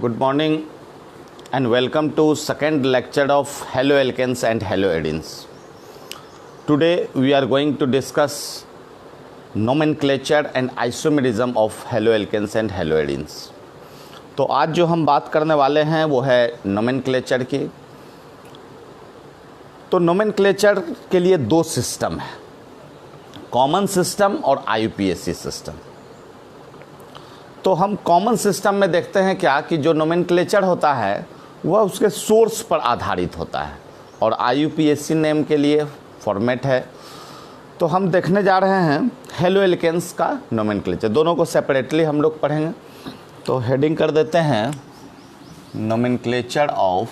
Good morning and welcome to second lecture of haloalkanes and haloadenes. Today we are going to discuss nomenclature and isomerism of haloalkanes and haloadenes. तो आज जो हम बात करने वाले हैं वो है नोमेनक्लेचर की। तो नोमेनक्लेचर के लिए दो सिस्टम है, कॉमन सिस्टम और IUPAC सिस्टम। तो हम कॉमन सिस्टम में देखते हैं क्या कि जो नोमेनक्लेचर होता है वह उसके सोर्स पर आधारित होता है और IUPAC नेम के लिए फॉर्मेट है। तो हम देखने जा रहे हैं हेलोएल्केन्स का नोमेनक्लेचर, दोनों को सेपरेटली हम लोग पढ़ेंगे। तो हेडिंग कर देते हैं nomenclature of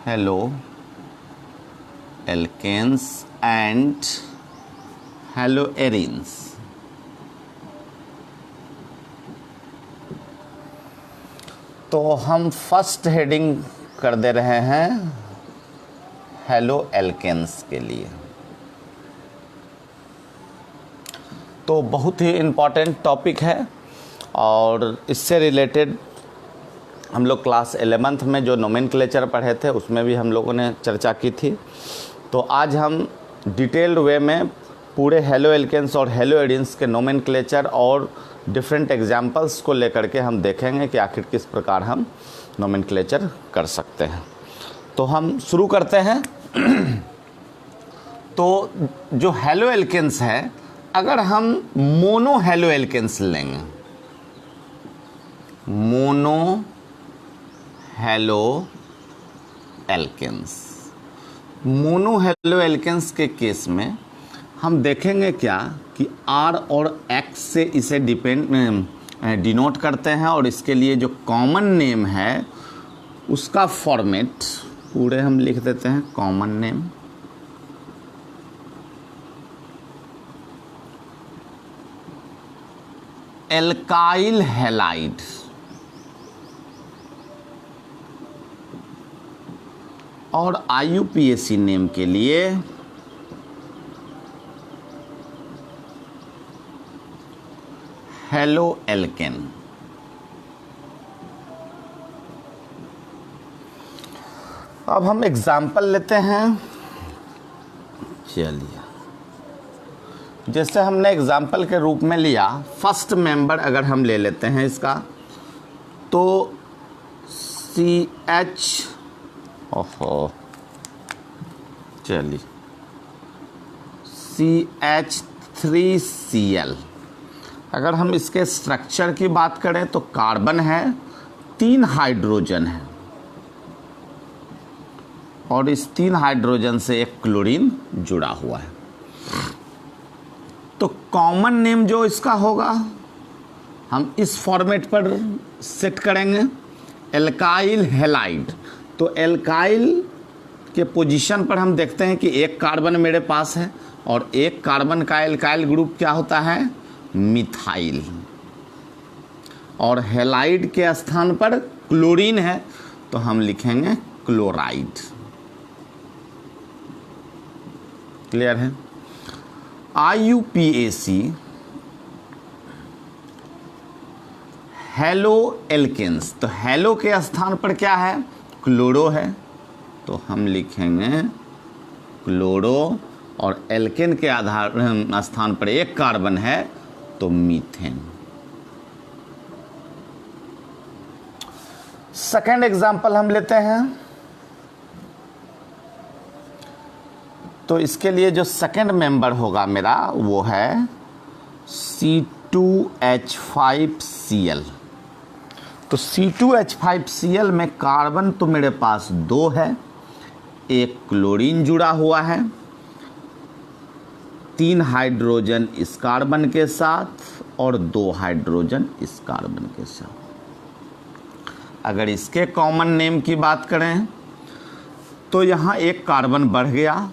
haloalkanes and haloarenes। तो हम फर्स्ट हेडिंग कर दे रहे हैं हेलोएल्केन्स के लिए। तो बहुत ही इम्पॉर्टेंट टॉपिक है और इससे रिलेटेड हम लोग क्लास 11th में जो नोमेनक्लेचर पढ़े थे उसमें भी हम लोगों ने चर्चा की थी। तो आज हम डिटेल्ड वे में पूरे हेलोएल्केन्स और हेलोएडीन्स के नोमेनक्लेचर और डिफरेंट एग्जाम्पल्स को लेकर के हम देखेंगे कि आखिर किस प्रकार हम नोमेनक्लेचर कर सकते हैं। तो हम शुरू करते हैं। तो जो हेलोएल्केन्स है, अगर हम मोनो हेलोएल्केन्स लेंगे, मोनो हेलोएल्केन्स, मोनो हेलोएल्केन्स के केस में हम देखेंगे क्या कि R और X से इसे डिनोट करते हैं और इसके लिए जो कॉमन नेम है उसका फॉर्मेट पूरे हम लिख देते हैं कॉमन नेम। एल्काइल हैलाइड, और IUPAC नेम के लिए हेलोएल्केन। अब हम एग्जाम्पल लेते हैं। चलिए, जैसे हमने एग्जाम्पल के रूप में लिया, फर्स्ट मेंबर अगर हम ले लेते हैं इसका, तो CH, चलिए CH3Cl। अगर हम इसके स्ट्रक्चर की बात करें तो कार्बन है, 3 हाइड्रोजन है और इस 3 हाइड्रोजन से एक क्लोरीन जुड़ा हुआ है। तो कॉमन नेम जो इसका होगा हम इस फॉर्मेट पर सेट करेंगे, एल्काइल हैलाइड। तो एल्काइल के पोजीशन पर हम देखते हैं कि एक कार्बन मेरे पास है और एक कार्बन का एल्काइल ग्रुप क्या होता है, मिथाइल, और हैलाइड के स्थान पर क्लोरीन है तो हम लिखेंगे क्लोराइड। क्लियर है। IUPAC हेलोएल्केन्स, तो हेलो के स्थान पर क्या है, क्लोरो है तो हम लिखेंगे क्लोरो, और एल्केन के आधार स्थान पर एक कार्बन है तो मीथेन। सेकेंड एग्जाम्पल हम लेते हैं। तो इसके लिए जो सेकेंड मेंबर होगा मेरा वो है C2H5Cl। तो C2H5Cl में कार्बन तो मेरे पास 2 है, एक क्लोरीन जुड़ा हुआ है, 3 हाइड्रोजन इस कार्बन के साथ और 2 हाइड्रोजन इस कार्बन के साथ। अगर इसके कॉमन नेम की बात करें तो यहाँ एक कार्बन बढ़ गया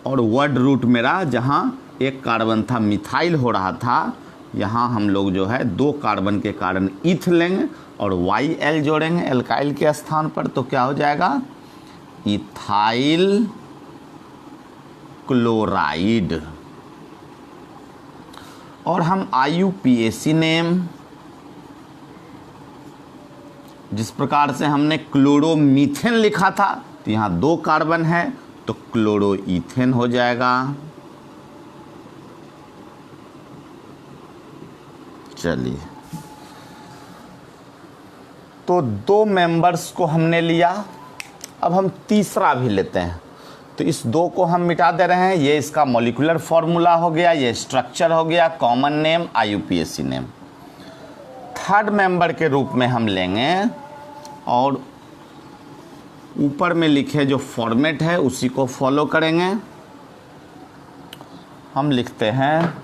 और वर्ड रूट मेरा जहाँ एक कार्बन था मिथाइल हो रहा था, यहाँ हम लोग जो है 2 कार्बन के कारण ईथ लेंगे और YL जोड़ेंगे एल्काइल के स्थान पर, तो क्या हो जाएगा इथाइल क्लोराइड। और हम IUPAC नेम, जिस प्रकार से हमने क्लोरोमीथेन लिखा था तो यहाँ 2 कार्बन है तो क्लोरोईथेन हो जाएगा। चलिए, तो 2 मेंबर्स को हमने लिया, अब हम तीसरा भी लेते हैं। तो इस 2 को हम मिटा दे रहे हैं, ये इसका मॉलिक्यूलर फॉर्मूला हो गया, ये स्ट्रक्चर हो गया, common name, IUPAC name. Third member के रूप में हम लेंगे और ऊपर में लिखे जो फॉर्मेट है उसी को फॉलो करेंगे। हम लिखते हैं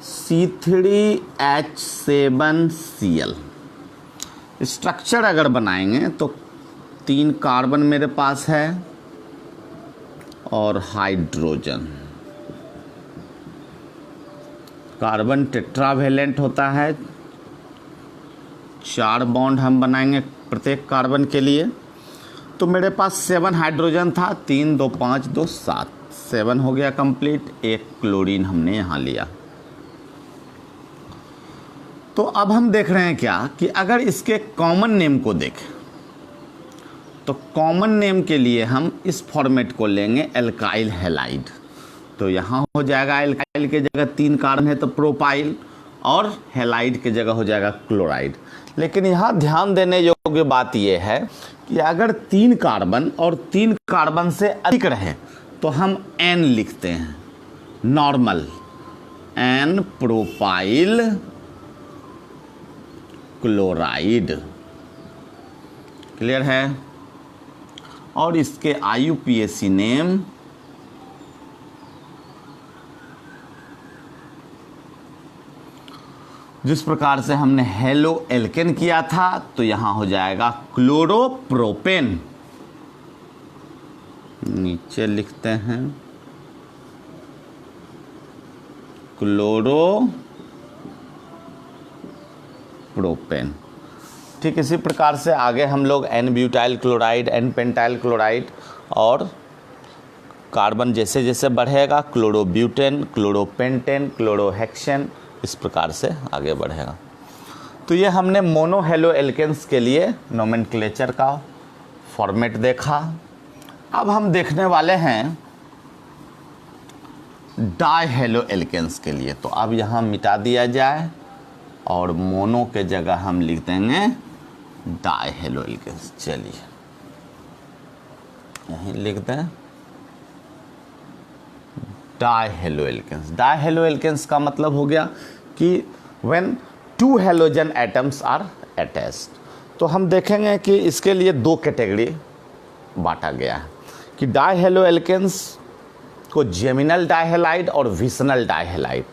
C3H7Cl। स्ट्रक्चर अगर बनाएंगे तो 3 कार्बन मेरे पास है और हाइड्रोजन। कार्बन टेट्रावेलेंट होता है, 4 बॉन्ड हम बनाएंगे प्रत्येक कार्बन के लिए। तो मेरे पास 7 हाइड्रोजन था, 3 2 5 2 7, 7 हो गया कंप्लीट। 1 क्लोरीन हमने यहाँ लिया। तो अब हम देख रहे हैं क्या कि अगर इसके कॉमन नेम को देखें तो कॉमन नेम के लिए हम इस फॉर्मेट को लेंगे एल्काइल हैलाइड। तो यहाँ हो जाएगा एल्काइल के जगह 3 कार्बन है तो प्रोपाइल, और हैलाइड के जगह हो जाएगा क्लोराइड। लेकिन यहाँ ध्यान देने योग्य बात यह है कि अगर 3 कार्बन और 3 कार्बन से अधिक रहे तो हम N लिखते हैं, normal N propyl chloride. Clear है? और इसके IUPAC नेम जिस प्रकार से हमने हेलो एल्केन किया था तो यहां हो जाएगा क्लोरोप्रोपेन। नीचे लिखते हैं क्लोरोप्रोपेन। ठीक इसी प्रकार से आगे हम लोग N butyl chloride, N pentyl chloride और कार्बन जैसे जैसे बढ़ेगा क्लोरोब्यूटेन, क्लोरोपेंटेन, क्लोरोहेक्सेन, इस प्रकार से आगे बढ़ेगा। तो ये हमने मोनो हेलो एल्केन्स के लिए नोमेनक्लेचर का फॉर्मेट देखा। अब हम देखने वाले हैं डाई हेलो एल्केन्स के लिए। तो अब यहाँ मिटा दिया जाए और मोनो के जगह हम लिख देंगे डाई हेलो एल्केन्स। चलिए यहीं लिख दें dihaloalkanes. Dihaloalkanes का मतलब हो गया कि when 2 halogen atoms are attached. तो हम देखेंगे कि इसके लिए 2 कैटेगरी बांटा गया है कि डाई हेलो एल्केन्स को जेमिनल डाइहैलाइड और विसनल डाइहैलाइड।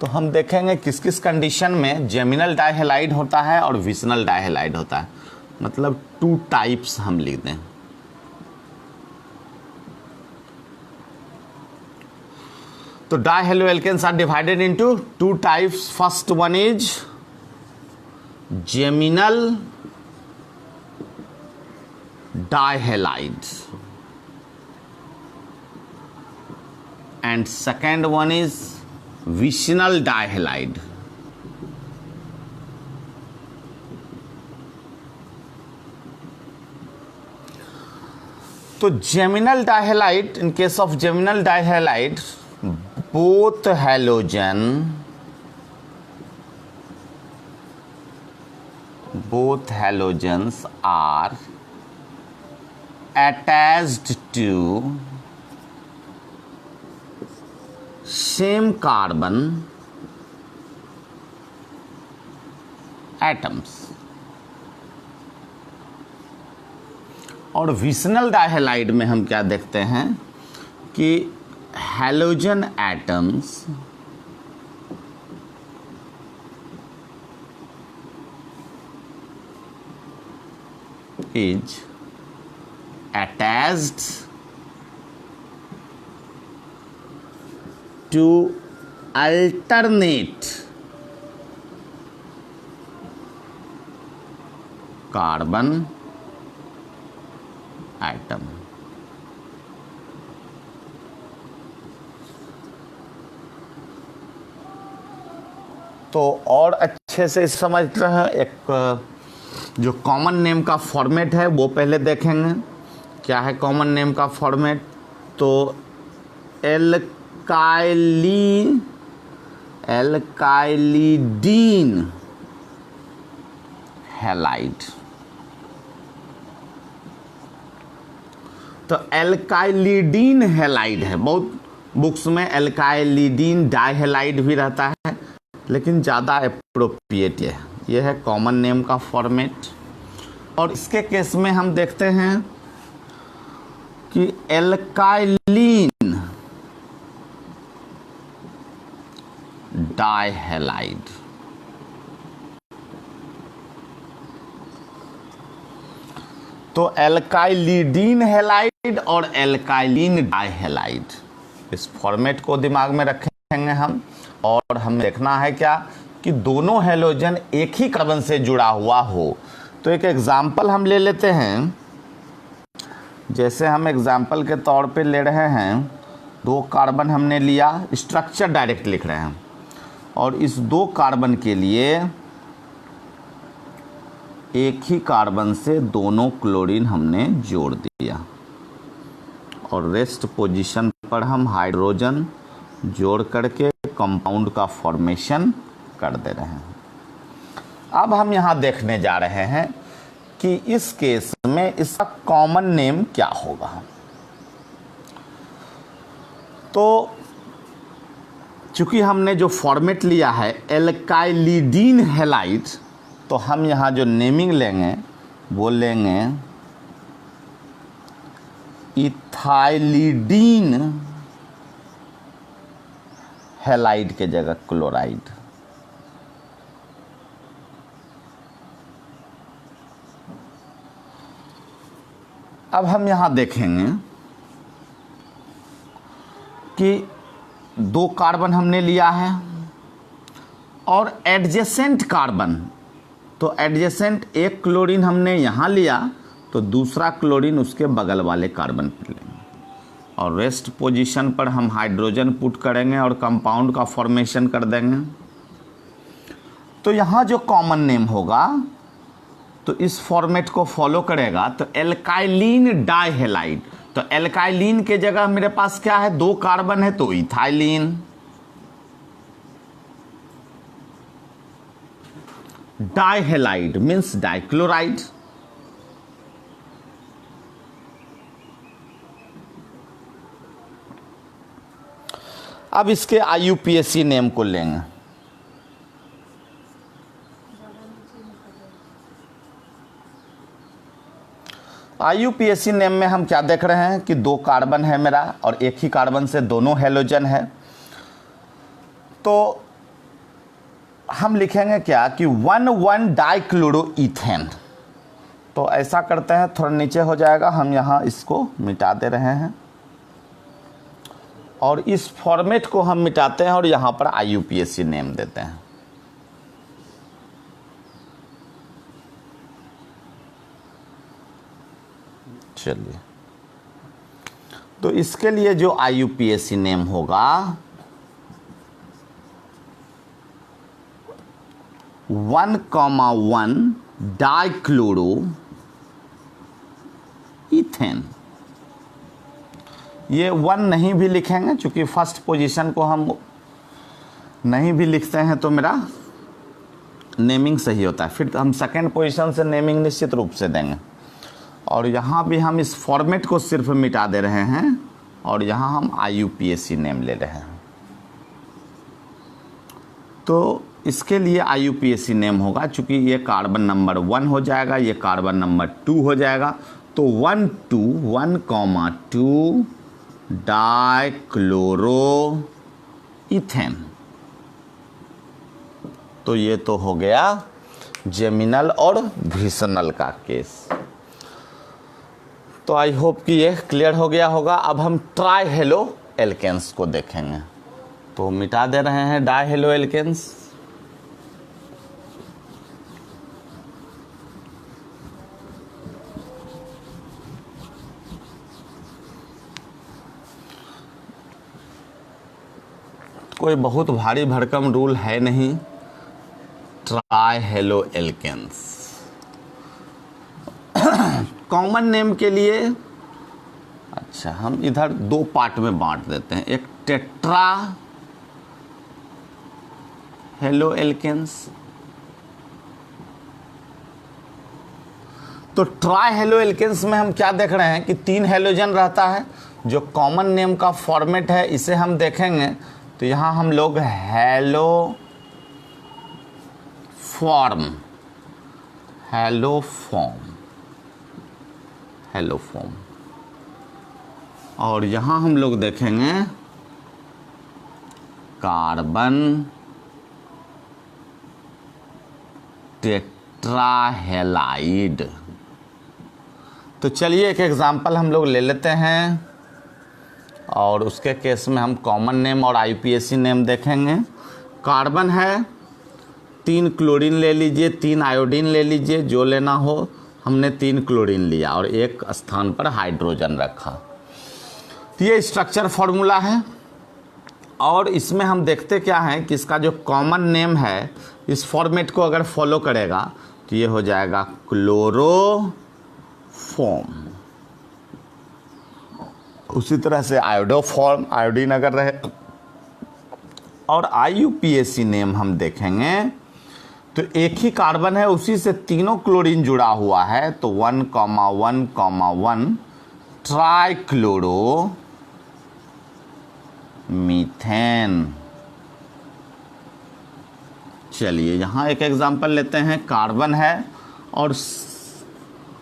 तो हम देखेंगे किस किस कंडीशन में जेमिनल डाइहैलाइड होता है और विसनल डाइहैलाइड होता है। मतलब 2 टाइप्स हम लिख दें। तो dihaloalkanes are divided into 2 types. First one is geminal dihalide and second one is vicinal dihalide. तो geminal dihalide, in case of geminal dihalide, both halogens are attached to same carbon atoms. और vicinal डाइहैलाइड में हम क्या देखते हैं कि halogen atoms is attached to alternate carbon atom. तो और अच्छे से समझते हैं, एक जो कॉमन नेम का फॉर्मेट है वो पहले देखेंगे। क्या है कॉमन नेम का फॉर्मेट? तो एल्काइलिडीन हैलाइड। तो एल्काइलिडीन हैलाइड है, बहुत बुक्स में एल्काइलिडीन डाइहैलाइड भी रहता है, लेकिन ज़्यादा अप्रोप्रिएट ये है कॉमन नेम का फॉर्मेट। और इसके केस में हम देखते हैं कि एल्काइलिन डाइहैलाइड। तो एल्काइलिडीन हैलाइड और एल्काइलिन डाइहैलाइड, इस फॉर्मेट को दिमाग में रखेंगे हम। और हमें देखना है क्या कि दोनों हैलोजन एक ही कार्बन से जुड़ा हुआ हो। तो एक एग्जाम्पल हम ले लेते हैं। जैसे हम एग्जाम्पल के तौर पे ले रहे हैं, 2 कार्बन हमने लिया, स्ट्रक्चर डायरेक्ट लिख रहे हैं, और इस 2 कार्बन के लिए एक ही कार्बन से दोनों क्लोरीन हमने जोड़ दिया, और रेस्ट पोजीशन पर हम हाइड्रोजन जोड़ करके कंपाउंड का फॉर्मेशन कर दे रहे हैं। अब हम यहाँ देखने जा रहे हैं कि इस केस में इसका कॉमन नेम क्या होगा। तो चूंकि हमने जो फॉर्मेट लिया है एल्काइलिडीन हैलाइड, तो हम यहाँ जो नेमिंग लेंगे वो लेंगे इथाइलिडीन हैलाइड के जगह क्लोराइड। अब हम यहाँ देखेंगे कि 2 कार्बन हमने लिया है और एडजेसेंट कार्बन, तो एडजेसेंट एक क्लोरीन हमने यहाँ लिया, तो दूसरा क्लोरीन उसके बगल वाले कार्बन पर लेंगे, और रेस्ट पोजीशन पर हम हाइड्रोजन पुट करेंगे और कंपाउंड का फॉर्मेशन कर देंगे। तो यहाँ जो कॉमन नेम होगा तो इस फॉर्मेट को फॉलो करेगा। तो एल्काइलिन डाइहैलाइड, तो एल्काइलिन के जगह मेरे पास क्या है, 2 कार्बन है, तो इथाइलिन। डाइहैलाइड means dichloride. अब इसके IUPAC नेम को लेंगे। IUPAC नेम में हम क्या देख रहे हैं कि 2 कार्बन है मेरा, और एक ही कार्बन से दोनों हैलोजन है। तो हम लिखेंगे क्या कि 1,1 डाइक्लोरोइथेन। तो ऐसा करते हैं, थोड़ा नीचे हो जाएगा, हम यहाँ इसको मिटा दे रहे हैं, और इस फॉर्मेट को हम मिटाते हैं और यहाँ पर IUPAC नेम देते हैं। चलिए, तो इसके लिए जो IUPAC नेम होगा 1,1 डाइक्लोरो इथेन। ये 1 नहीं भी लिखेंगे, क्योंकि फर्स्ट पोजीशन को हम नहीं भी लिखते हैं तो मेरा नेमिंग सही होता है। फिर हम सेकेंड पोजीशन से नेमिंग निश्चित रूप से देंगे। और यहाँ भी हम इस फॉर्मेट को सिर्फ मिटा दे रहे हैं, और यहाँ हम IUPAC नेम ले रहे हैं। तो इसके लिए IUPAC नेम होगा, चूँकि ये कार्बन नंबर 1 हो जाएगा, ये कार्बन नंबर 2 हो जाएगा। तो 1,2 डाइक्लोरो इथेन। तो ये तो हो गया जेमिनल और विसनल का केस। तो आई होप कि ये क्लियर हो गया होगा। अब हम ट्राइहेलो एल्केन्स को देखेंगे। तो मिटा दे रहे हैं डाइहेलो एल्केन्स। कोई बहुत भारी भरकम रूल है नहीं। Trihaloalkanes common name के लिए, अच्छा हम इधर दो पार्ट में बांट देते हैं, एक टेट्रा हेलो एल्केन्स। तो ट्राई हेलो एल्केन्स में हम क्या देख रहे हैं कि 3 हेलोजन रहता है। जो कॉमन नेम का फॉर्मेट है इसे हम देखेंगे तो यहाँ हम लोग हेलो फॉर्म, हेलो फॉर्म, और यहाँ हम लोग देखेंगे कार्बन टेट्राहेलाइड। तो चलिए एक एग्जांपल हम लोग ले लेते हैं और उसके केस में हम कॉमन नेम और आईयूपीएसी नेम देखेंगे। कार्बन है, 3 क्लोरीन ले लीजिए, 3 आयोडीन ले लीजिए, जो लेना हो। हमने 3 क्लोरीन लिया और एक स्थान पर हाइड्रोजन रखा। तो ये स्ट्रक्चर फॉर्मूला है और इसमें हम देखते क्या है कि इसका जो कॉमन नेम है इस फॉर्मेट को अगर फॉलो करेगा तो ये हो जाएगा क्लोरोफॉर्म। उसी तरह से आयोडोफॉर्म, आयोडीन अगर रहे, और आईयूपीएसी नेम हम देखेंगे तो एक ही कार्बन है, उसी से तीनों क्लोरीन जुड़ा हुआ है, तो 1,1,1 ट्राइक्लोरो मीथेन। चलिए यहाँ एक एग्जांपल लेते हैं। कार्बन है और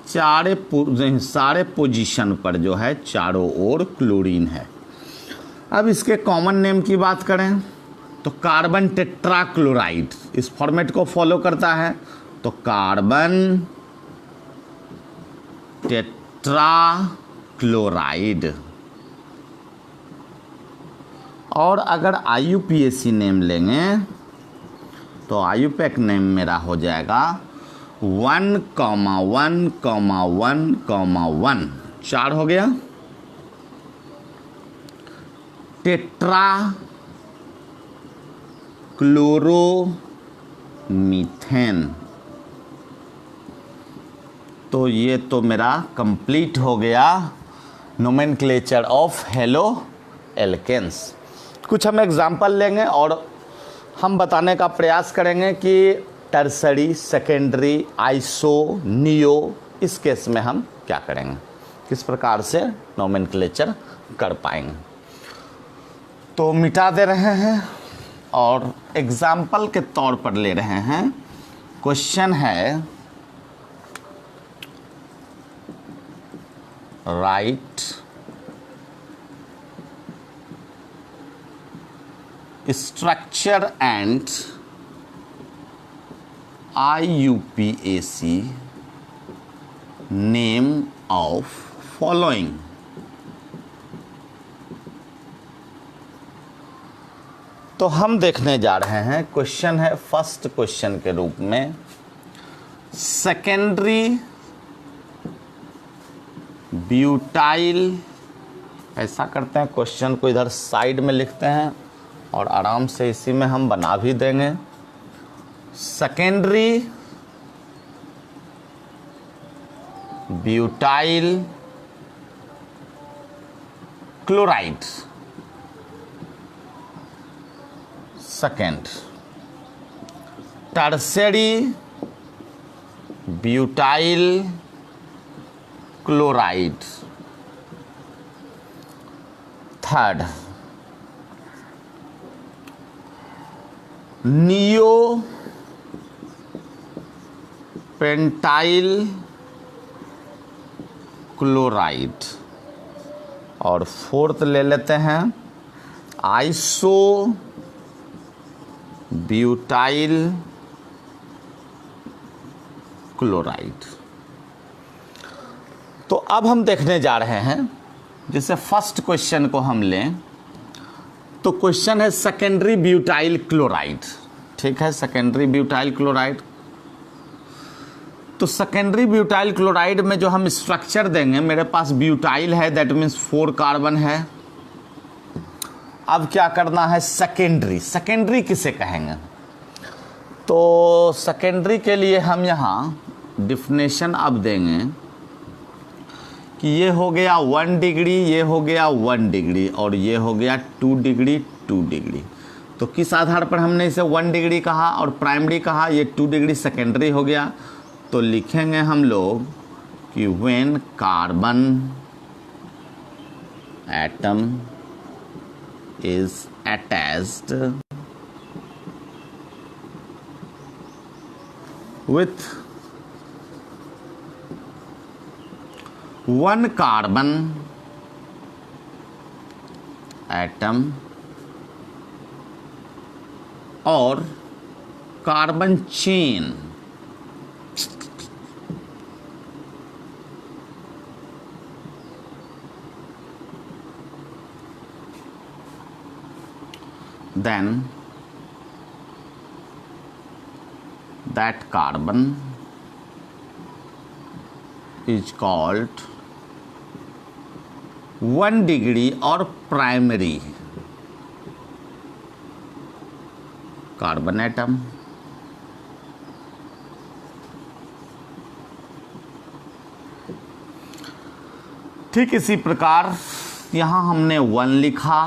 सारे पोजीशन पर जो है चारों ओर क्लोरीन है। अब इसके कॉमन नेम की बात करें तो कार्बन टेट्राक्लोराइड इस फॉर्मेट को फॉलो करता है, तो कार्बन टेट्राक्लोराइड। और अगर आईयूपीएसी नेम लेंगे तो आईयूपैक नेम मेरा हो जाएगा 1,1,1,1 4 हो गया। Tetra chloromethane. तो ये तो मेरा कंप्लीट हो गया नोमेनक्लेचर ऑफ हेलो एल्केन्स। कुछ हम एग्जांपल लेंगे और हम बताने का प्रयास करेंगे कि टर्सरी, सेकेंडरी, आइसो, नियो, इस केस में हम क्या करेंगे, किस प्रकार से नोमेनक्लेचर कर पाएंगे। तो मिटा दे रहे हैं और एग्जाम्पल के तौर पर ले रहे हैं। क्वेश्चन है right structure and IUPAC name of following. तो हम देखने जा रहे हैं, क्वेश्चन है फर्स्ट क्वेश्चन के रूप में, सेकेंडरी ब्यूटाइल। ऐसा करते हैं क्वेश्चन को इधर साइड में लिखते हैं और आराम से इसी में हम बना भी देंगे। Secondary butyl chloride, second. Tertiary butyl chloride, third. Neo pentyl chloride, और फोर्थ ले लेते हैं आइसो ब्यूटाइल क्लोराइड। तो अब हम देखने जा रहे हैं, जैसे फर्स्ट क्वेश्चन को हम लें तो क्वेश्चन है सेकेंडरी ब्यूटाइल क्लोराइड। ठीक है, सेकेंडरी ब्यूटाइल क्लोराइड। तो सेकेंडरी ब्यूटाइल क्लोराइड में जो हम स्ट्रक्चर देंगे, मेरे पास ब्यूटाइल है, दैट मीन्स 4 कार्बन है। अब क्या करना है, सेकेंडरी। सेकेंडरी किसे कहेंगे? तो सेकेंडरी के लिए हम यहाँ डिफिनेशन अब देंगे कि ये हो गया 1 डिग्री, ये हो गया 1 डिग्री और ये हो गया 2 डिग्री 2 डिग्री। तो किस आधार पर हमने इसे 1 डिग्री कहा और प्राइमरी कहा? ये 2 डिग्री सेकेंडरी हो गया। तो लिखेंगे हम लोग कि when carbon atom is attached with 1 carbon atom और carbon chain then that carbon is called 1 degree or primary carbon atom। ठीक इसी प्रकार यहां हमने 1 लिखा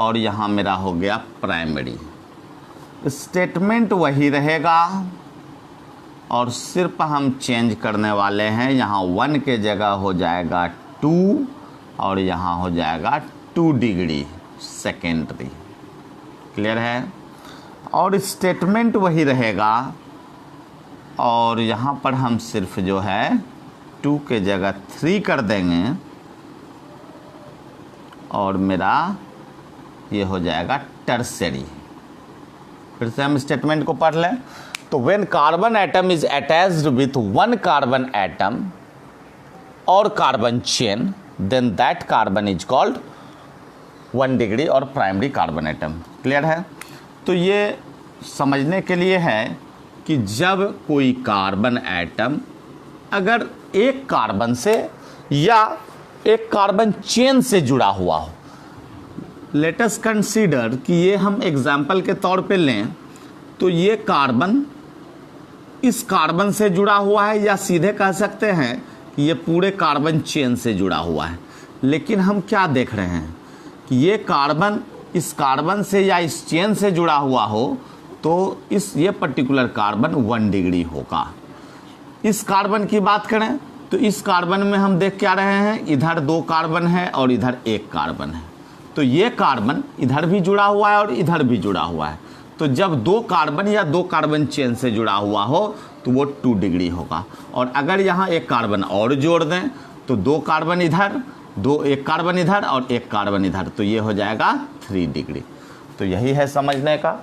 और यहाँ मेरा हो गया प्राइमरी। स्टेटमेंट वही रहेगा और सिर्फ हम चेंज करने वाले हैं। यहाँ 1 के जगह हो जाएगा 2 और यहाँ हो जाएगा 2 डिग्री सेकेंडरी। क्लियर है? और स्टेटमेंट वही रहेगा और यहाँ पर हम सिर्फ जो है 2 के जगह 3 कर देंगे और मेरा ये हो जाएगा टर्सरी। फिर से हम स्टेटमेंट को पढ़ लें। तो when carbon atom is attached with 1 carbon atom और carbon chain then that carbon is called 1 degree और प्राइमरी कार्बन एटम। क्लियर है? तो ये समझने के लिए है कि जब कोई कार्बन एटम अगर एक कार्बन से या एक कार्बन चेन से जुड़ा हुआ हो, लेट अस कंसीडर कि ये हम एग्जाम्पल के तौर पे लें तो ये कार्बन इस कार्बन से जुड़ा हुआ है या सीधे कह सकते हैं कि ये पूरे कार्बन चेन से जुड़ा हुआ है। लेकिन हम क्या देख रहे हैं कि ये कार्बन इस कार्बन से या इस चेन से जुड़ा हुआ हो तो ये पर्टिकुलर कार्बन 1 डिग्री होगा। इस कार्बन की बात करें तो इस कार्बन में हम देख क्या रहे हैं, इधर 2 कार्बन है और इधर 1 कार्बन है। तो ये कार्बन इधर भी जुड़ा हुआ है और इधर भी जुड़ा हुआ है। तो जब 2 कार्बन या 2 कार्बन चेन से जुड़ा हुआ हो तो वो 2 डिग्री होगा। और अगर यहाँ 1 कार्बन और जोड़ दें तो 2 कार्बन इधर, 1 कार्बन इधर और 1 कार्बन इधर, तो ये हो जाएगा 3 डिग्री। तो यही है समझने का।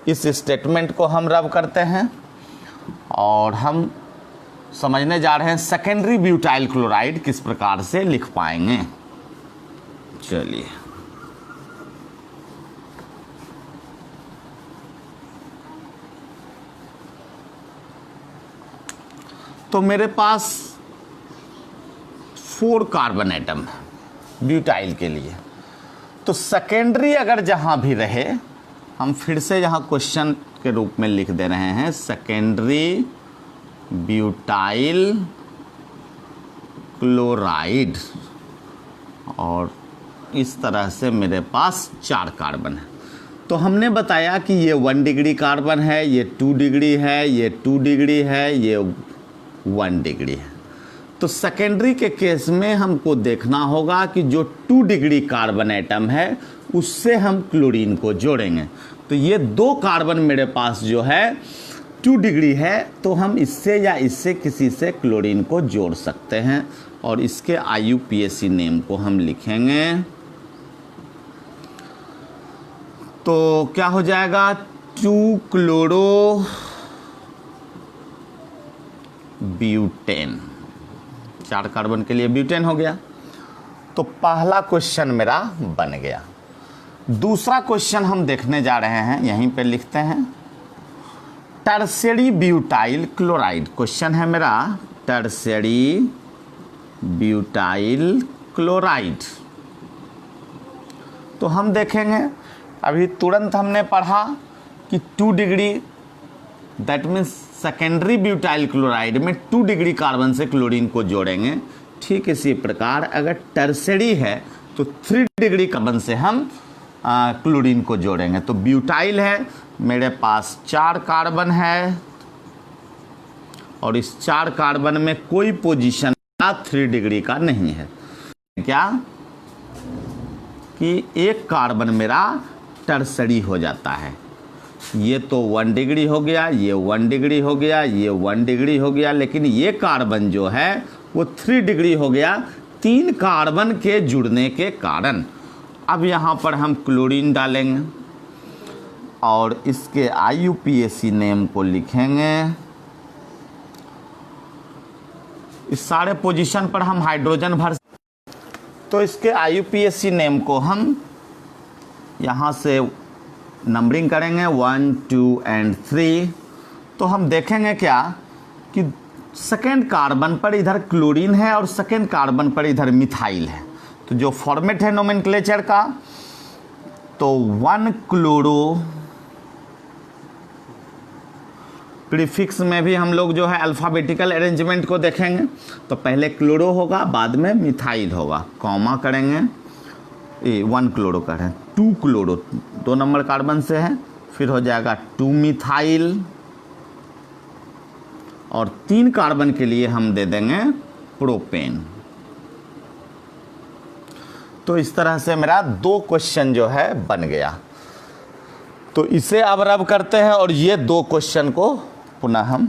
इस स्टेटमेंट को हम रब करते हैं और हम समझने जा रहे हैं सेकेंडरी ब्यूटाइल क्लोराइड किस प्रकार से लिख पाएंगे। चलिए, तो मेरे पास 4 कार्बन एटम है ब्यूटाइल के लिए। तो सेकेंडरी अगर जहां भी रहे, हम फिर से यहाँ क्वेश्चन के रूप में लिख दे रहे हैं सेकेंडरी ब्यूटाइल क्लोराइड, और इस तरह से मेरे पास 4 कार्बन है। तो हमने बताया कि ये 1 डिग्री कार्बन है, ये 2 डिग्री है, ये 2 डिग्री है, ये 1 डिग्री है। तो सेकेंडरी के केस में हमको देखना होगा कि जो 2 डिग्री कार्बन एटम है उससे हम क्लोरीन को जोड़ेंगे। तो ये 2 कार्बन मेरे पास जो है 2 डिग्री है, तो हम इससे या इससे किसी से क्लोरीन को जोड़ सकते हैं और इसके IUPAC नेम को हम लिखेंगे। तो क्या हो जाएगा, 2 क्लोरो ब्यूटेन। 4 कार्बन के लिए ब्यूटेन हो गया। तो पहला क्वेश्चन मेरा बन गया। दूसरा क्वेश्चन हम देखने जा रहे हैं, यहीं पे लिखते हैं टर्सरी ब्यूटाइल क्लोराइड। क्वेश्चन है मेरा टर्सरी ब्यूटाइल क्लोराइड। तो हम देखेंगे, अभी तुरंत हमने पढ़ा कि 2 degree, that means secondary butyl chloride में 2 डिग्री कार्बन से क्लोरीन को जोड़ेंगे। ठीक इसी प्रकार अगर टर्सरी है तो 3 डिग्री कार्बन से हम क्लोरीन को जोड़ेंगे। तो ब्यूटाइल है, मेरे पास 4 कार्बन है और इस 4 कार्बन में कोई पोजीशन 3 डिग्री का नहीं है। क्या कि एक कार्बन मेरा टर्सरी हो जाता है। ये तो 1 डिग्री हो गया, ये 1 डिग्री हो गया, ये 1 डिग्री हो गया, लेकिन ये कार्बन जो है वो 3 डिग्री हो गया 3 कार्बन के जुड़ने के कारण। अब यहाँ पर हम क्लोरीन डालेंगे और इसके IUPAC नेम को लिखेंगे। इस सारे पोजीशन पर हम हाइड्रोजन भर, तो इसके IUPAC नेम को हम यहाँ से नंबरिंग करेंगे 1, 2 एंड 3। तो हम देखेंगे क्या कि सेकेंड कार्बन पर इधर क्लोरीन है और सेकेंड कार्बन पर इधर मिथाइल है। तो जो फॉर्मेट है नोमेनक्लेचर का, तो 1 क्लोरो, प्रीफिक्स में भी हम लोग जो है अल्फ़ाबेटिकल अरेंजमेंट को देखेंगे। तो पहले क्लोरो होगा, बाद में मिथाइल होगा, कॉमा करेंगे, 1 क्लोरो करें, 2 क्लोरो 2 नंबर कार्बन से है, फिर हो जाएगा 2 मिथाइल और 3 कार्बन के लिए हम दे देंगे प्रोपेन। तो इस तरह से मेरा 2 क्वेश्चन जो है बन गया। तो इसे अब रब करते हैं और ये 2 क्वेश्चन को पुनः हम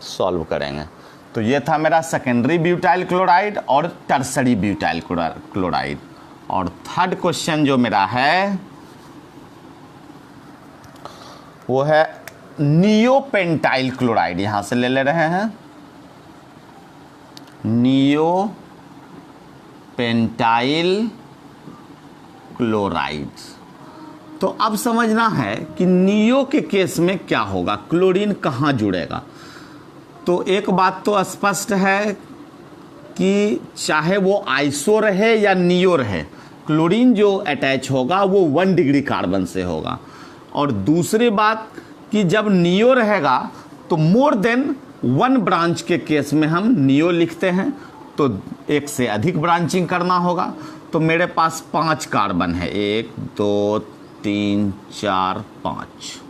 सॉल्व करेंगे। तो ये था मेरा सेकेंडरी ब्यूटाइल क्लोराइड और टर्सरी ब्यूटाइल क्लोराइड। और थर्ड क्वेश्चन जो मेरा है वो है नियोपेंटाइल क्लोराइड। यहां से ले रहे हैं नियोपेंटाइल क्लोराइड। तो अब समझना है कि नियो के केस में क्या होगा, क्लोरीन कहाँ जुड़ेगा। तो एक बात तो स्पष्ट है कि चाहे वो आइसो रहे या नियो रहे, क्लोरीन जो अटैच होगा वो 1 डिग्री कार्बन से होगा। और दूसरी बात कि जब नियो रहेगा तो मोर देन 1 ब्रांच के केस में हम नियो लिखते हैं, तो 1 से अधिक ब्रांचिंग करना होगा। तो मेरे पास 5 कार्बन है, 1 2 3 4 5।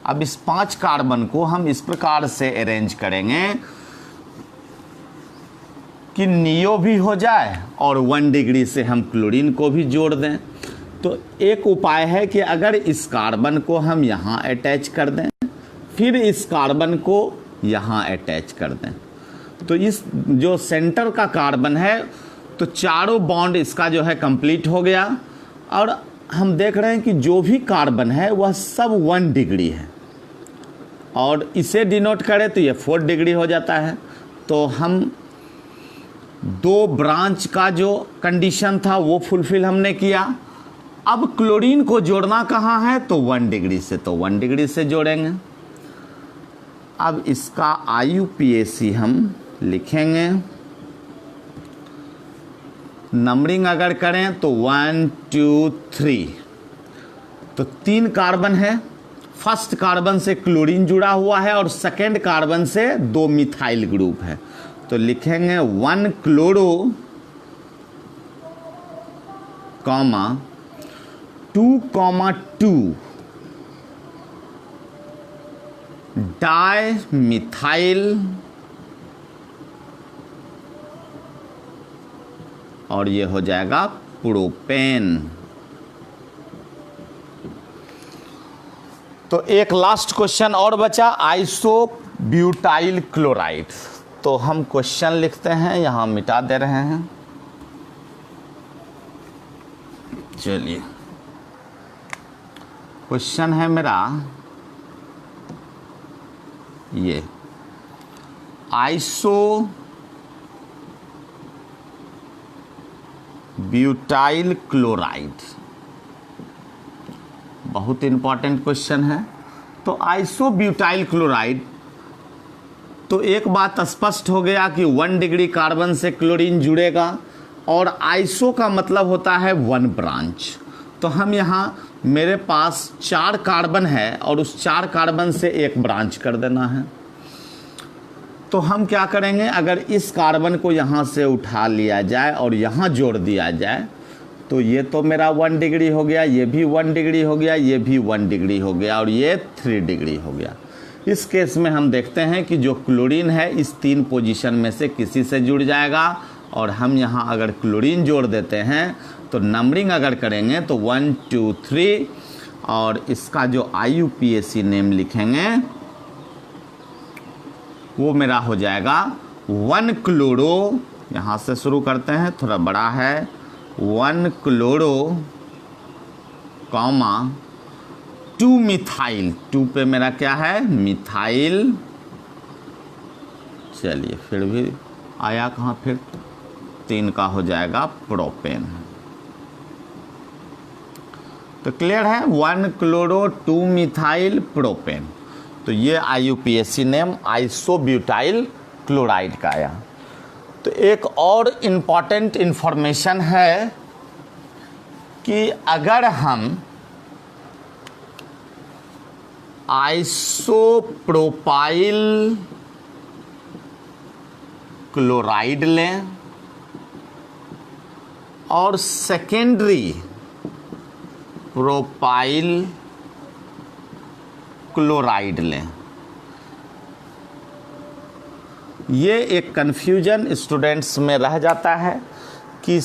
अब इस 5 कार्बन को हम इस प्रकार से अरेंज करेंगे कि नियो भी हो जाए और 1 डिग्री से हम क्लोरीन को भी जोड़ दें। तो एक उपाय है कि अगर इस कार्बन को हम यहाँ अटैच कर दें, फिर इस कार्बन को यहाँ अटैच कर दें, तो इस जो सेंटर का कार्बन है तो चारों बॉन्ड इसका जो है कंप्लीट हो गया। और हम देख रहे हैं कि जो भी कार्बन है वह सब 1 डिग्री है, और इसे डिनोट करें तो ये 4 डिग्री हो जाता है। तो हम 2 ब्रांच का जो कंडीशन था वो फुलफिल हमने किया। अब क्लोरीन को जोड़ना कहाँ है, तो 1 डिग्री से, तो 1 डिग्री से जोड़ेंगे। अब इसका IUPAC हम लिखेंगे, नंबरिंग अगर करें तो 1 2 3। तो 3 कार्बन है, फर्स्ट कार्बन से क्लोरीन जुड़ा हुआ है और सेकेंड कार्बन से 2 मिथाइल ग्रुप है। तो लिखेंगे 1 क्लोरो कॉमा 2,2 डाई मिथाइल, और ये हो जाएगा प्रोपेन। तो एक लास्ट क्वेश्चन और बचा, आइसोब्यूटाइल क्लोराइड। तो हम क्वेश्चन लिखते हैं, यहां मिटा दे रहे हैं। चलिए, क्वेश्चन है मेरा ये, आइसोब्यूटाइल क्लोराइड, बहुत इंपॉर्टेंट क्वेश्चन है। तो आइसोब्यूटाइल क्लोराइड, तो एक बात स्पष्ट हो गया कि 1 डिग्री कार्बन से क्लोरीन जुड़ेगा और आइसो का मतलब होता है वन ब्रांच। तो हम यहाँ मेरे पास 4 कार्बन है और उस 4 कार्बन से एक ब्रांच कर देना है। तो हम क्या करेंगे, अगर इस कार्बन को यहाँ से उठा लिया जाए और यहाँ जोड़ दिया जाए तो ये तो मेरा 1 डिग्री हो गया, ये भी 1 डिग्री हो गया, ये भी 1 डिग्री हो गया और ये 3 डिग्री हो गया। इस केस में हम देखते हैं कि जो क्लोरीन है इस 3 पोजीशन में से किसी से जुड़ जाएगा और हम यहाँ अगर क्लोरीन जोड़ देते हैं तो नंबरिंग अगर करेंगे तो 1 2 3 और इसका जो IUPAC नेम लिखेंगे वो मेरा हो जाएगा 1 क्लोरो, यहाँ से शुरू करते हैं थोड़ा बड़ा है, 1 क्लोरो कॉमा 2 मिथाइल, 2 पे मेरा क्या है मिथाइल, चलिए फिर भी आया कहाँ, फिर 3 का हो जाएगा प्रोपेन। तो क्लियर है, 1 क्लोरो 2 मिथाइल प्रोपेन। तो ये IUPAC नेम आइसोब्यूटाइल क्लोराइड का आया। तो एक और इम्पॉर्टेंट इन्फॉर्मेशन है कि अगर हम आइसोप्रोपाइल क्लोराइड लें और सेकेंडरी प्रोपाइल क्लोराइड लें, ये एक कन्फ्यूजन स्टूडेंट्स में रह जाता है कि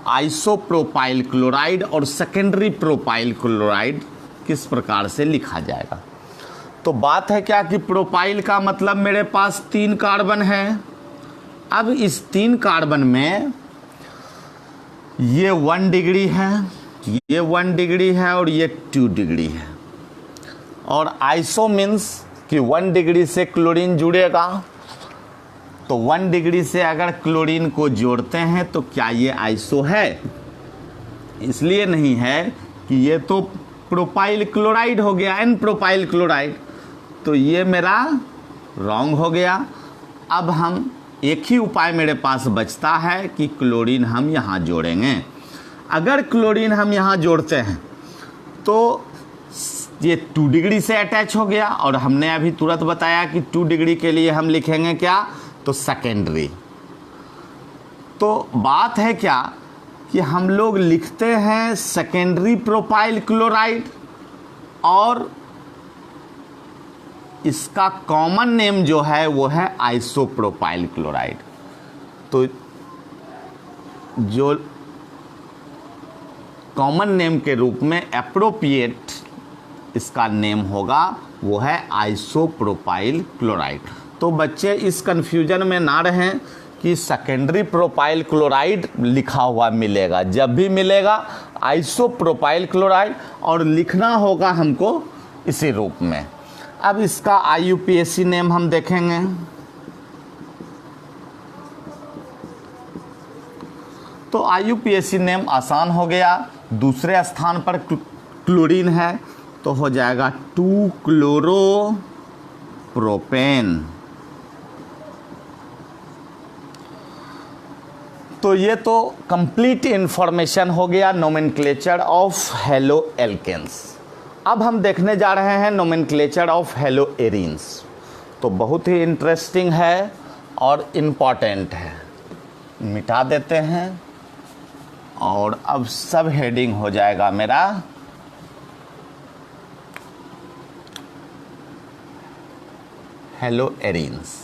आइसोप्रोपाइल क्लोराइड और सेकेंडरी प्रोपाइल क्लोराइड किस प्रकार से लिखा जाएगा। तो बात है क्या कि प्रोपाइल का मतलब मेरे पास 3 कार्बन है। अब इस 3 कार्बन में ये 1 डिग्री है, ये 1 डिग्री है और ये 2 डिग्री है। और आइसो मीन्स कि 1 डिग्री से क्लोरीन जुड़ेगा, तो 1 डिग्री से अगर क्लोरीन को जोड़ते हैं तो क्या ये आइसो है? इसलिए नहीं है कि ये तो प्रोपाइल क्लोराइड हो गया, एन प्रोपाइल क्लोराइड, तो ये मेरा रॉन्ग हो गया। अब हम एक ही उपाय मेरे पास बचता है कि क्लोरीन हम यहाँ जोड़ेंगे। अगर क्लोरीन हम यहाँ जोड़ते हैं तो ये 2 डिग्री से अटैच हो गया और हमने अभी तुरंत बताया कि 2 डिग्री के लिए हम लिखेंगे क्या, तो सेकेंडरी। तो बात है क्या कि हम लोग लिखते हैं सेकेंडरी प्रोपाइल क्लोराइड और इसका कॉमन नेम जो है वो है आइसोप्रोपाइल क्लोराइड। तो जो कॉमन नेम के रूप में एप्रोप्रिएट इसका नेम होगा वो है आइसोप्रोपाइल क्लोराइड। तो बच्चे इस कन्फ्यूजन में ना रहें कि सेकेंडरी प्रोपाइल क्लोराइड लिखा हुआ मिलेगा, जब भी मिलेगा आइसोप्रोपाइल क्लोराइड और लिखना होगा हमको इसी रूप में। अब इसका IUPAC नेम हम देखेंगे। तो IUPAC नेम आसान हो गया, दूसरे स्थान पर क्लोरीन है तो हो जाएगा 2 क्लोरो प्रोपेन। तो ये तो कंप्लीट इंफॉर्मेशन हो गया नोमेनक्लेचर ऑफ हेलो एल्केन्स। अब हम देखने जा रहे हैं नोमेनक्लेचर ऑफ हेलो एरीन्स। तो बहुत ही इंटरेस्टिंग है और इम्पॉर्टेंट है। मिटा देते हैं और अब सब हेडिंग हो जाएगा मेरा हेलो एरीन्स।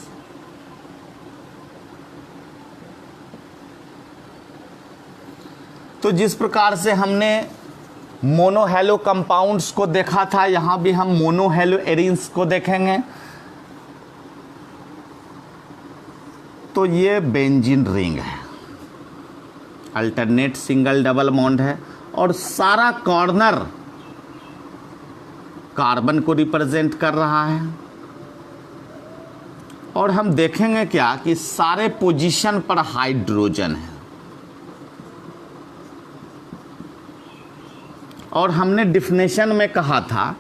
तो जिस प्रकार से हमने मोनो हेलो कंपाउंड्स को देखा था, यहां भी हम मोनो हेलो एरीन्स को देखेंगे। तो ये बेंजीन रिंग है, अल्टरनेट सिंगल डबल बॉन्ड है और सारा कॉर्नर कार्बन को रिप्रेजेंट कर रहा है। और हम देखेंगे क्या कि सारे पोजीशन पर हाइड्रोजन है। और हमने डिफिनेशन में कहा था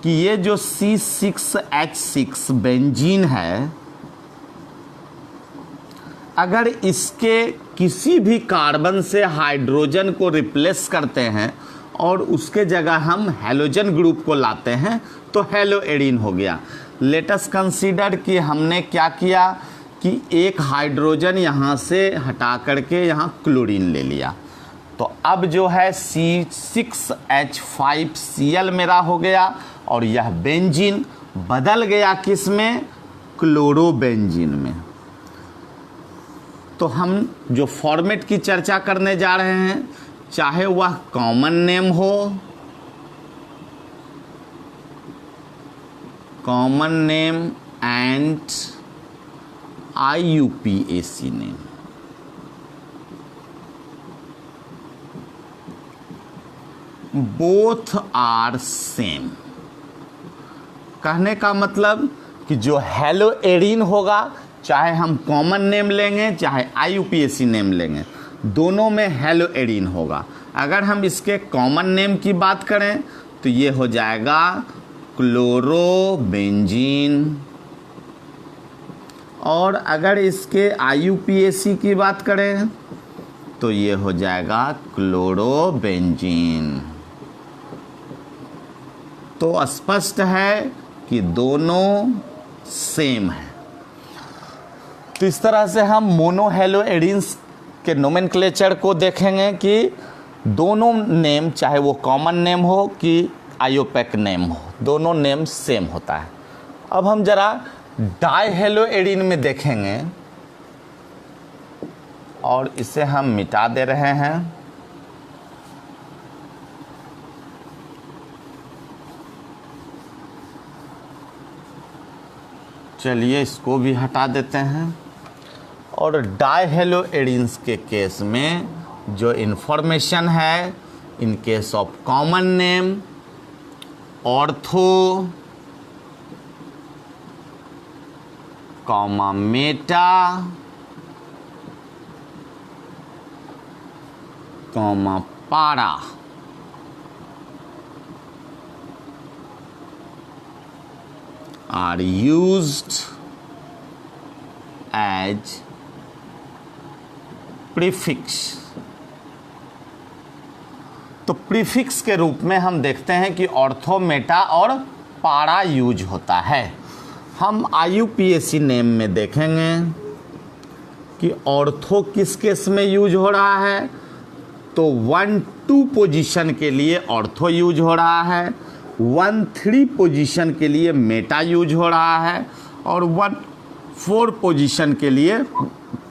कि ये जो C6H6 बेंजीन है, अगर इसके किसी भी कार्बन से हाइड्रोजन को रिप्लेस करते हैं और उसके जगह हम हैलोजन ग्रुप को लाते हैं तो हेलो एडीन हो गया। लेट अस कंसीडर कि हमने क्या किया कि एक हाइड्रोजन यहाँ से हटा करके यहाँ क्लोरीन ले लिया, तो अब जो है C6H5Cl मेरा हो गया और यह बेंजीन बदल गया किस में, क्लोरोबेंजीन में। तो हम जो फॉर्मेट की चर्चा करने जा रहे हैं, चाहे वह कॉमन नेम हो, common name and IUPAC name, both are same. कहने का मतलब कि जो हेलो एडीन होगा, चाहे हम कॉमन नेम लेंगे चाहे IUPAC नेम लेंगे, दोनों में हेलो एडीन होगा। अगर हम इसके कॉमन नेम की बात करें तो ये हो जाएगा क्लोरोबेंजीन, और अगर इसके IUPAC की बात करें तो ये हो जाएगा क्लोरोबेंजीन। तो स्पष्ट है कि दोनों सेम है। तो इस तरह से हम मोनो हेलो एडीन्स के नोमेनक्लेचर को देखेंगे कि दोनों नेम, चाहे वो कॉमन नेम हो कि आयोपैक नेम हो, दोनों नेम सेम होता है। अब हम जरा डाई हेलो एडीन में देखेंगे और इसे हम मिटा दे रहे हैं। चलिए इसको भी हटा देते हैं। और डाई हेलो एडीन्स के केस में जो इन्फॉर्मेशन है, in case of common name, ortho comma Meta comma पारा, are used as prefix। तो प्रीफिक्स के रूप में हम देखते हैं कि ऑर्थो, मेटा और पारा यूज होता है। हम IUPAC नेम में देखेंगे कि ऑर्थो किस केस में यूज हो रहा है, तो 1-2 पोजीशन के लिए ऑर्थो यूज हो रहा है, 1-3 पोजीशन के लिए मेटा यूज हो रहा है, और 1-4 पोजीशन के लिए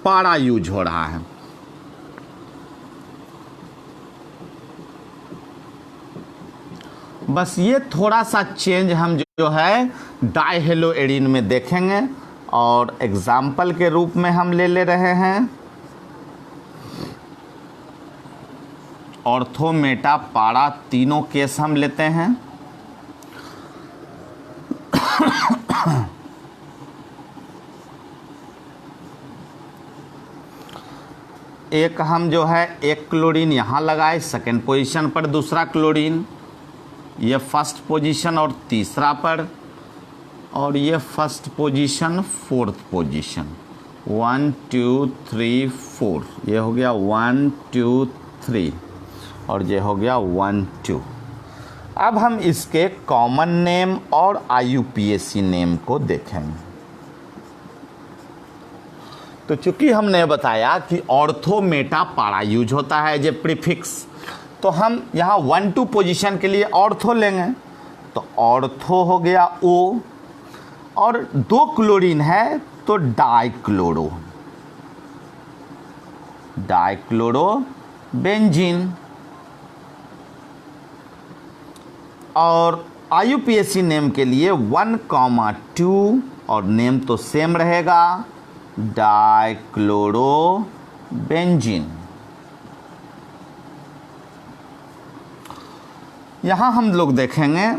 पारा यूज हो रहा है। बस ये थोड़ा सा चेंज हम जो है डाई हेलो एडीन में देखेंगे, और एग्जाम्पल के रूप में हम ले रहे हैं ऑर्थो, मेटा, पारा, तीनों केस हम लेते हैं। एक हम जो है एक क्लोरीन यहाँ लगाए सेकेंड पोजीशन पर, दूसरा क्लोरीन ये फर्स्ट पोजीशन और तीसरा पर, और ये फर्स्ट पोजीशन फोर्थ पोजीशन, 1 2 3 4, ये हो गया 1 2 3 और ये हो गया 1 2। अब हम इसके कॉमन नेम और IUPAC नेम को देखेंगे। तो चूंकि हमने बताया कि ऑर्थो, मेटा, पारा यूज होता है एज ए प्रीफिक्स, तो हम यहाँ 1-2 पोजीशन के लिए ऑर्थो लेंगे, तो ऑर्थो हो गया O, और 2 क्लोरीन है तो डाइक्लोरो, डाइक्लोरोबेंजीन। और IUPAC नेम के लिए 1,2 और नेम तो सेम रहेगा, डाइक्लोरोबेंजीन। यहाँ हम लोग देखेंगे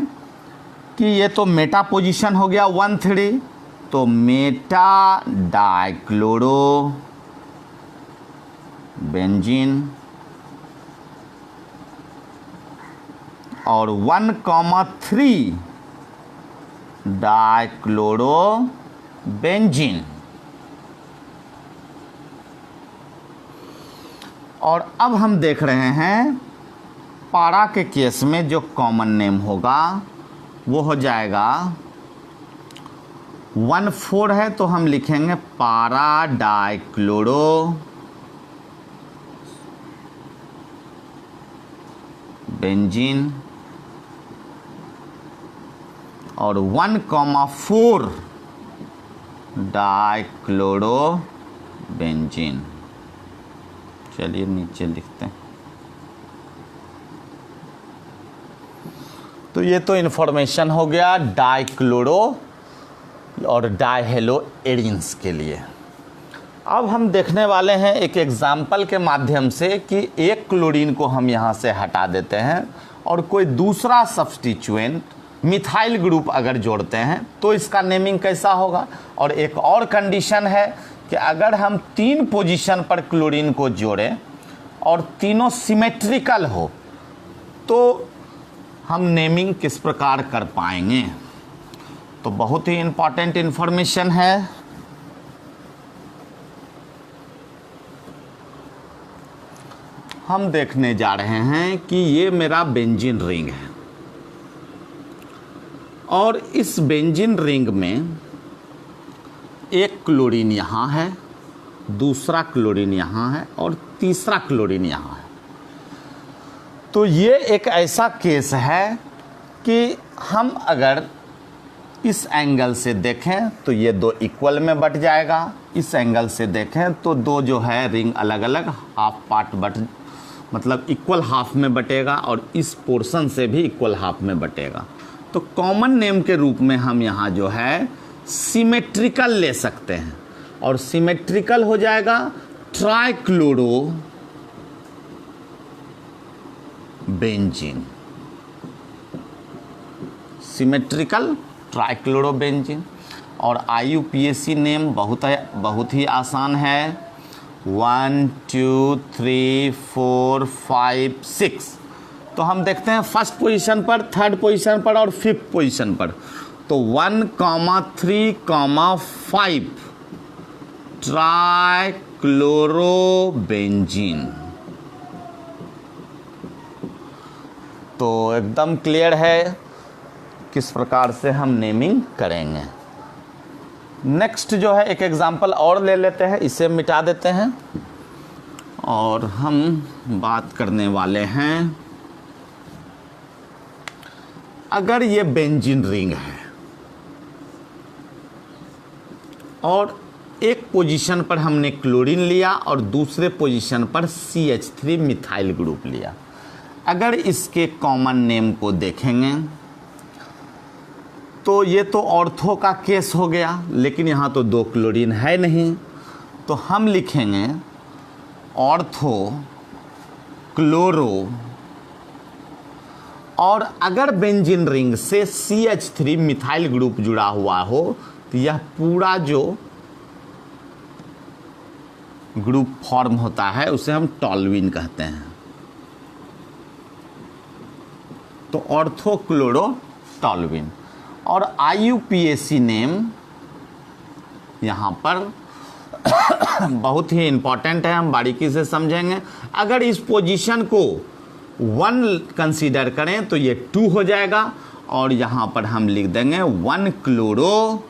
कि ये तो मेटा पोजीशन हो गया 1-3, तो मेटा डाइक्लोरोबेंजीन, और 1,3 डाइक्लोरोबेंजीन। और अब हम देख रहे हैं पारा के केस में जो कॉमन नेम होगा वो हो जाएगा 1,4 है तो हम लिखेंगे पारा डाइक्लोरो बेंजीन, और 1,4 डाइक्लोरो बेंजीन। चलिए नीचे लिखते हैं। तो ये तो इन्फॉर्मेशन हो गया डाइक्लोरो और डाइहेलो एरिन्स के लिए। अब हम देखने वाले हैं एक एग्जाम्पल के माध्यम से कि एक क्लोरीन को हम यहाँ से हटा देते हैं और कोई दूसरा सब्स्टिट्यूएंट मिथाइल ग्रुप अगर जोड़ते हैं तो इसका नेमिंग कैसा होगा। और एक और कंडीशन है कि अगर हम 3 पोजीशन पर क्लोरीन को जोड़ें और तीनों सिमेट्रिकल हो तो हम नेमिंग किस प्रकार कर पाएंगे। तो बहुत ही इम्पॉर्टेंट इन्फॉर्मेशन है। हम देखने जा रहे हैं कि ये मेरा बेंजीन रिंग है और इस बेंजीन रिंग में एक क्लोरीन यहाँ है, दूसरा क्लोरीन यहाँ है और तीसरा क्लोरीन यहाँ है। तो ये एक ऐसा केस है कि हम अगर इस एंगल से देखें तो ये 2 इक्वल में बट जाएगा, इस एंगल से देखें तो 2 जो है रिंग अलग अलग हाफ पार्ट मतलब इक्वल हाफ में बटेगा और इस पोर्शन से भी इक्वल हाफ में बटेगा। तो कॉमन नेम के रूप में हम यहाँ जो है सिमेट्रिकल ले सकते हैं और सिमेट्रिकल हो जाएगा ट्राइक्लोरो बेंजीन, सिमेट्रिकल ट्राइक्लोरोबेंजीन। और IUPAC नेम बहुत ही आसान है, 1 2 3 4 5 6। तो हम देखते हैं फर्स्ट पोजीशन पर, थर्ड पोजीशन पर और फिफ्थ पोजीशन पर। तो 1, 3, 5 ट्राइक्लोरोबेंजीन। तो एकदम क्लियर है किस प्रकार से हम नेमिंग करेंगे। नेक्स्ट जो है एक एग्जांपल और ले लेते हैं, इसे मिटा देते हैं और हम बात करने वाले हैं अगर ये बेंजीन रिंग है और एक पोजीशन पर हमने क्लोरीन लिया और दूसरे पोजीशन पर CH3 मिथाइल ग्रुप लिया। अगर इसके कॉमन नेम को देखेंगे तो ये तो ऑर्थो का केस हो गया, लेकिन यहाँ तो 2 क्लोरीन है नहीं, तो हम लिखेंगे ऑर्थो क्लोरो। और अगर बेंजीन रिंग से CH3 मिथाइल ग्रुप जुड़ा हुआ हो तो यह पूरा जो ग्रुप फॉर्म होता है उसे हम टॉल्विन कहते हैं। तो ऑर्थो क्लोरो टॉल्विन। और IUPAC नेम यहाँ पर बहुत ही इम्पॉर्टेंट है, हम बारीकी से समझेंगे। अगर इस पोजीशन को 1 कंसीडर करें तो ये 2 हो जाएगा और यहाँ पर हम लिख देंगे 1 क्लोरो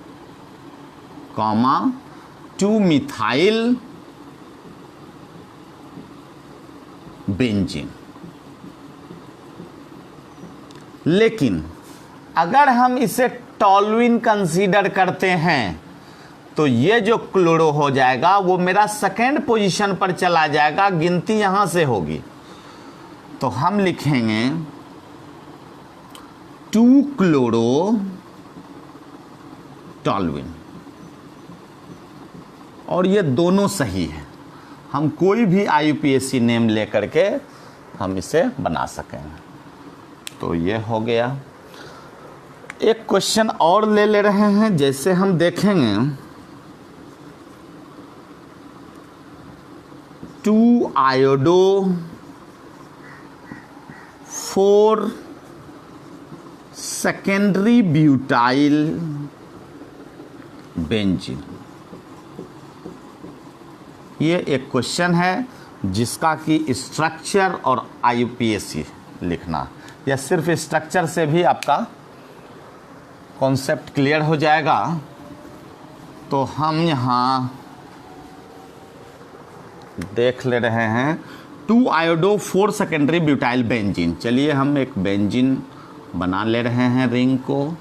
2 मिथाइल बेंजीन। लेकिन अगर हम इसे टॉल्विन कंसीडर करते हैं तो ये जो क्लोरो हो जाएगा वो मेरा सेकेंड पोजीशन पर चला जाएगा, गिनती यहां से होगी। तो हम लिखेंगे 2 क्लोरो टॉल्विन। और ये दोनों सही है, हम कोई भी IUPAC नेम लेकर के हम इसे बना सकेंगे। तो ये हो गया। एक क्वेश्चन और ले रहे हैं, जैसे हम देखेंगे 2 आयोडो 4 सेकेंडरी ब्यूटाइल बेंजीन। ये एक क्वेश्चन है जिसका कि स्ट्रक्चर और IUPAC लिखना, या सिर्फ स्ट्रक्चर से भी आपका कॉन्सेप्ट क्लियर हो जाएगा। तो हम यहाँ देख ले रहे हैं 2-iodo-4 सेकेंडरी ब्यूटाइल बेंजीन। चलिए हम एक बेंजीन बना ले रहे हैं रिंग को,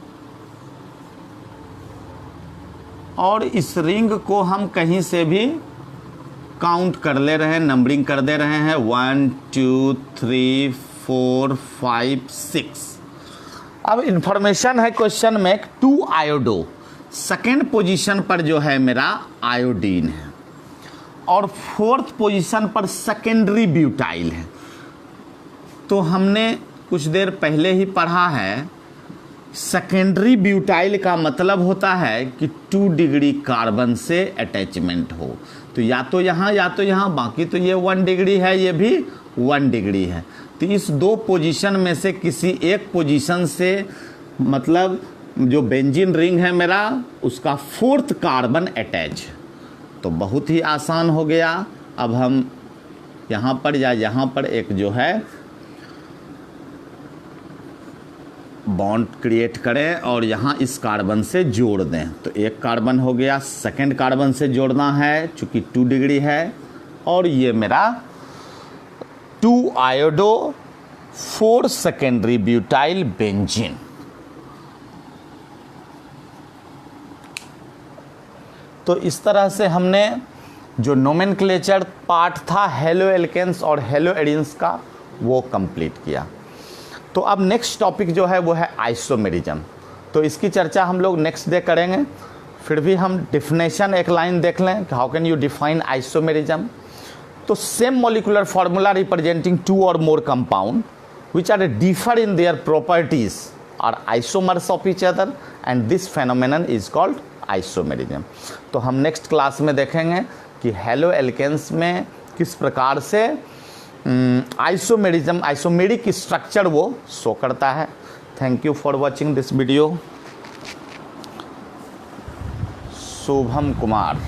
और इस रिंग को हम कहीं से भी काउंट कर ले रहे हैं, नंबरिंग कर दे रहे हैं 1 2 3 4 5 6। अब इंफॉर्मेशन है क्वेश्चन में 2-iodo, सेकेंड पोजीशन पर जो है मेरा आयोडीन है, और 4th पोजीशन पर सेकेंडरी ब्यूटाइल है। तो हमने कुछ देर पहले ही पढ़ा है, सेकेंडरी ब्यूटाइल का मतलब होता है कि 2 डिग्री कार्बन से अटैचमेंट हो। तो या तो यहाँ, बाकी तो ये 1 डिग्री है, ये भी 1 डिग्री है। तो इस 2 पोजीशन में से किसी एक पोजीशन से, मतलब जो बेंजीन रिंग है मेरा, उसका 4th कार्बन अटैच। तो बहुत ही आसान हो गया। अब हम यहाँ पर या यहाँ पर एक जो है बॉन्ड क्रिएट करें और यहाँ इस कार्बन से जोड़ दें। तो एक कार्बन हो गया, सेकंड कार्बन से जोड़ना है चूँकि 2 डिग्री है, और ये मेरा 2-iodo-4 सेकेंडरी ब्यूटाइल बेंजीन। तो इस तरह से हमने जो नोमेनक्लेचर पार्ट था हेलो एल्केन्स और हेलो एडिन्स का, वो कंप्लीट किया। तो अब नेक्स्ट टॉपिक जो है वो है आइसोमेरिज्म। तो इसकी चर्चा हम लोग नेक्स्ट डे करेंगे। फिर भी हम डिफिनेशन एक लाइन देख लें कि how can you define isomerism. तो same molecular formula representing 2 or more compound which are differ in their properties are isomers of each other, and this phenomenon is called isomerism. तो हम next class में देखेंगे कि halo alkanes में किस प्रकार से आइसोमेरिज्म, आइसोमेरिक स्ट्रक्चर वो शो करता है। Thank you for watching this video. Shubham Kumar,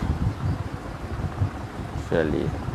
चलिए।